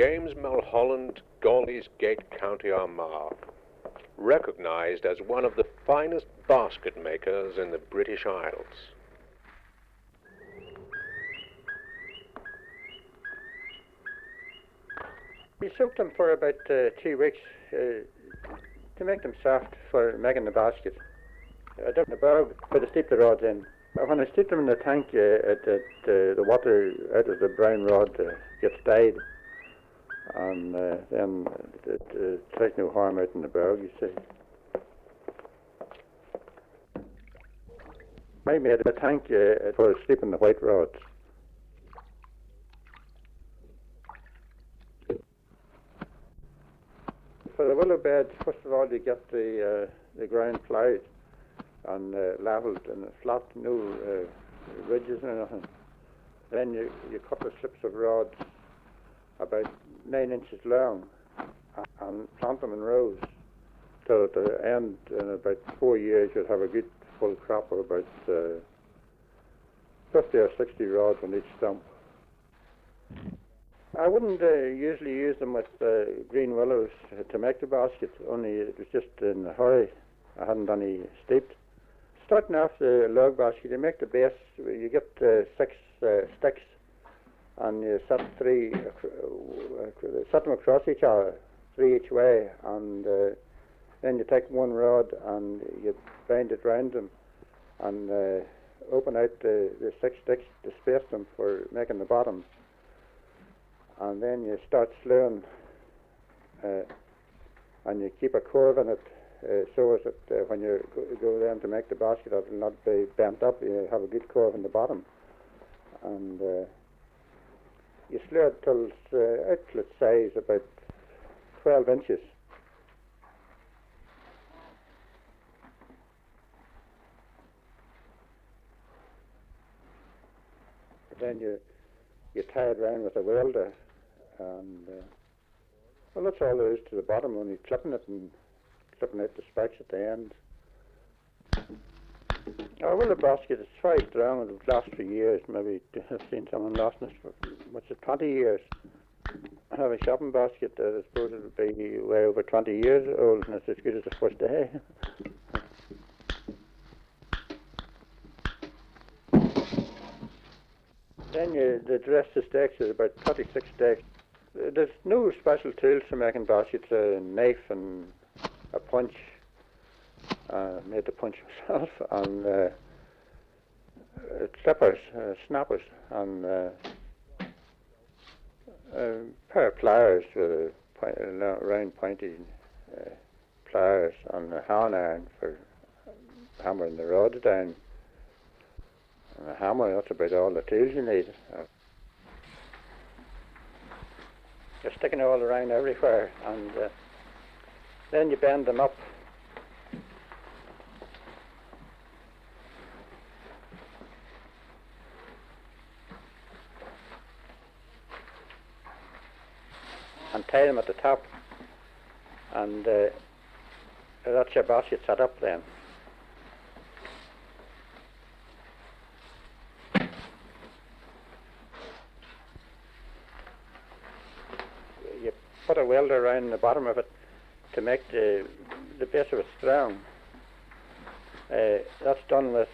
James Mulholland, Gawley's Gate, County Armagh, recognised as one of the finest basket makers in the British Isles. We soaked them for about 2 weeks to make them soft for making the basket. I dug the bog for to steep the rods in. When I steep them in the tank, the water out of the brown rod gets dyed, and then it tries no harm out in the bog, you see. I made a tank for steeping the white rods. For the willow bed, first of all, you get the ground ploughed and levelled and flat, no ridges or anything. Then you cut the slips of rods about 9 inches long and plant them in rows till at the end, in about 4 years, you'll have a good full crop of about 50 or 60 rods on each stump. I wouldn't usually use them with green willows to make the basket, only it was just in a hurry. I hadn't any steeped. Starting off the log basket, you make the base, you get 6 sticks, and you set set them across each other, 3 each way, and then you take one rod and you bind it round them and open out the 6 sticks to space them for making the bottom. And then you start slewing, and you keep a curve in it so as that when you go down to make the basket, it will not be bent up. You have a good curve in the bottom, and you slew it till outlet size about 12 inches. Then you tie it round with a welder, and well, that's all there is to the bottom, only clipping it and clipping out the spikes at the end. Our willow basket is very strong. It will last for years. Maybe I've seen someone lasting it for what's it, 20 years. I have a shopping basket that I suppose it will be way over 20 years old, and it's as good as the first day. Then the dress the stakes is about 36 stakes. There's no special tools for making baskets, a knife and a punch. Made the punch myself, and clippers, snappers, and a pair of pliers with round pointy pliers, and a hand iron for hammering the rods down. And a hammer, that's about all the tools you need. You're sticking it all around everywhere, and then you bend them up. And tie them at the top, and that's your basket set up then. You put a welder around the bottom of it to make the base of it strong. That's done with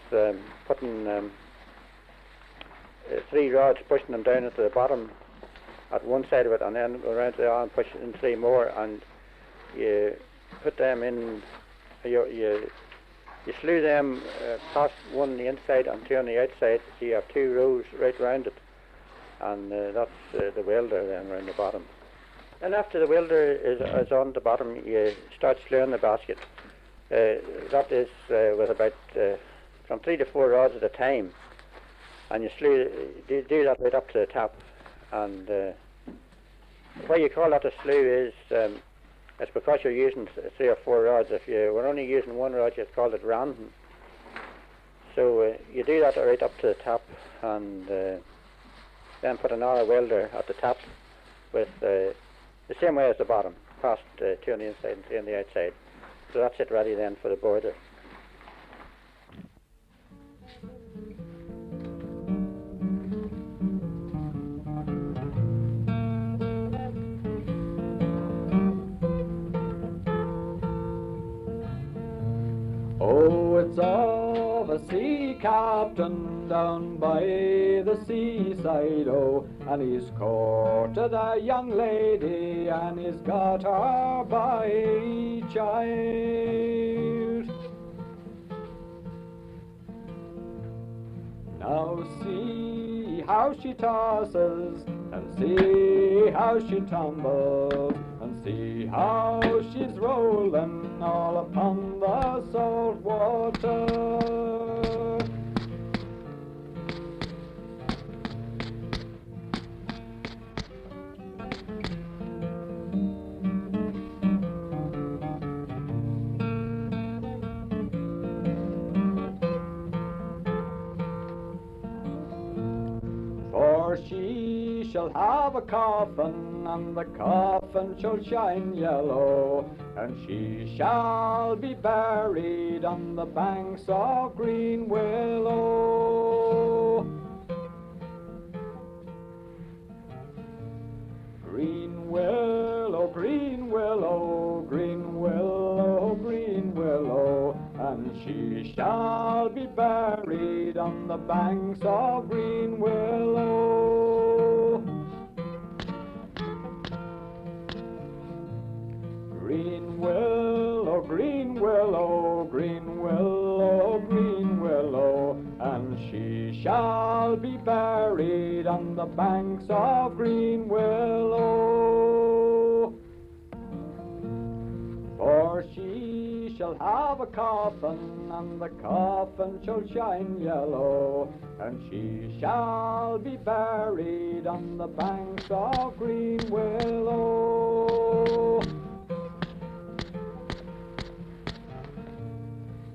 putting 3 rods, pushing them down into the bottom at one side of it, and then go around to the arm, push in 3 more, and you put them in. You slew them past one on the inside and 2 on the outside, so you have 2 rows right round it, and that's the welder then around the bottom. And after the welder is on the bottom, you start slewing the basket. That is with about from 3 to 4 rods at a time, and you do that right up to the top. And why you call that a slew is it's because you're using 3 or 4 rods. If you were only using 1 rod, you'd call it rounding. So you do that right up to the top, and then put another welder at the top with the same way as the bottom, past 2 on the inside and 3 on the outside. So that's it ready then for the border. a sea captain down by the seaside, oh, and he's courted a young lady and he's got her by child. Now see how she tosses, and see how she tumbles, and see how she's rolling all upon the salt water. For she shall have a coffin, and the coffin shall shine yellow, and she shall be buried on the banks of green willow. Green willow, green willow, green willow, green willow, and she shall be buried on the banks of green willow. Green willow, green willow, green willow, green willow, and she shall be buried on the banks of green willow. For she shall have a coffin, and the coffin shall shine yellow, and she shall be buried on the banks of green willow.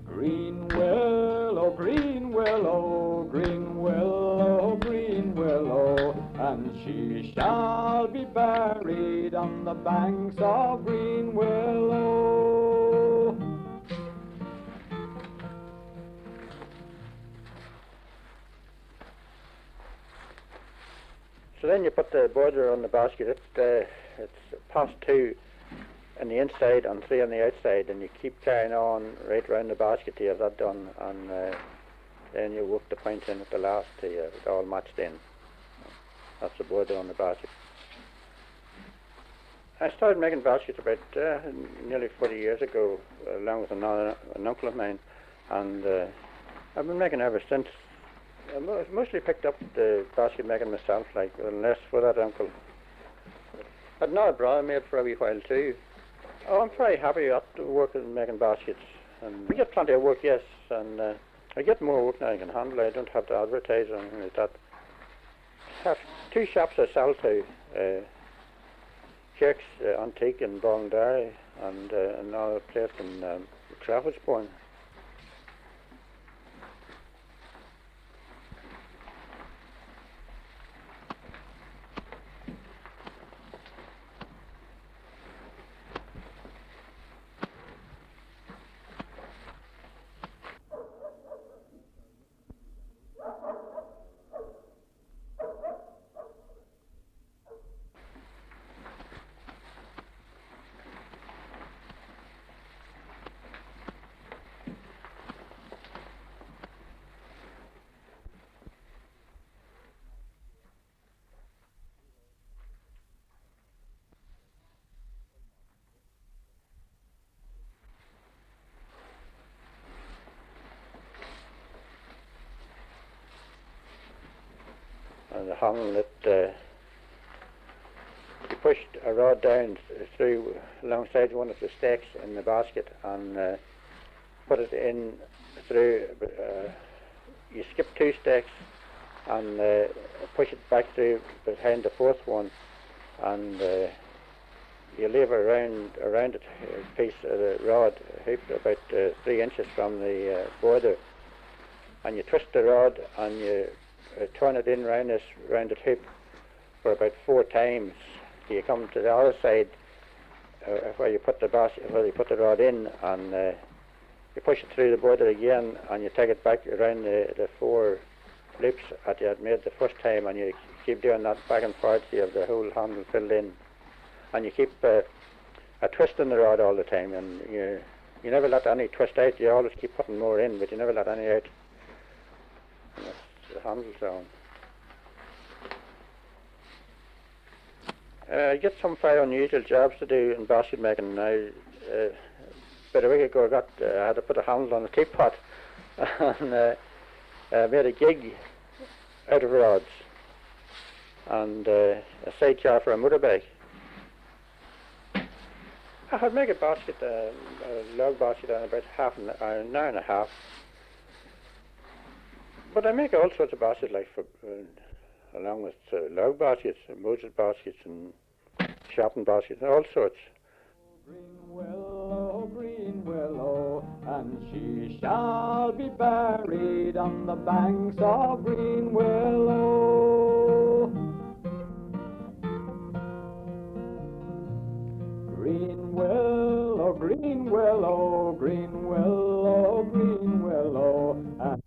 Green willow, green willow, green willow, green willow, and she shall be buried on the banks of green willow. So then you put the border on the basket. It's past 2 on the inside and 3 on the outside, and you keep carrying on right round the basket till you have that done, and then you work the points in at the last till you have it all matched in. That's the border on the basket. I started making baskets about nearly 40 years ago, along with an uncle of mine, and I've been making ever since. I mostly picked up the basket making myself, like, unless for that uncle. But another brother made for a wee while too. Oh, I'm very happy at working making baskets, and we get plenty of work, yes, and I get more work than I can handle. I don't have to advertise or anything like that. I have 2 shops I sell to, Kirk's Antique in Ballinderry, and another place in Traffordsport. And the handle that you pushed a rod down through alongside one of the stakes in the basket, and put it in through. You skip 2 stakes and push it back through behind the 4th one, and you leave around it a piece of the rod hoop about 3 inches from the border, and you twist the rod and you turn it in round the hoop for about 4 times. You come to the other side where you put the rod in, and you push it through the border again, and you take it back around the 4 loops that you had made the first time, and you keep doing that back and forth till you have the whole handle filled in, and you keep twisting the rod all the time, and you never let any twist out. You always keep putting more in, but you never let any out. And that's the handles down. I get some very unusual jobs to do in basket making. About a week ago I had to put a handle on a teapot and made a gig out of rods and a sidecar for a motorbike. I could make a basket, a log basket in about an hour and a half. But I make all sorts of baskets, like for along with log baskets, molded baskets, and shopping baskets, and all sorts. Green willow, and she shall be buried on the banks of green willow. Green willow, green willow, green willow, green willow, and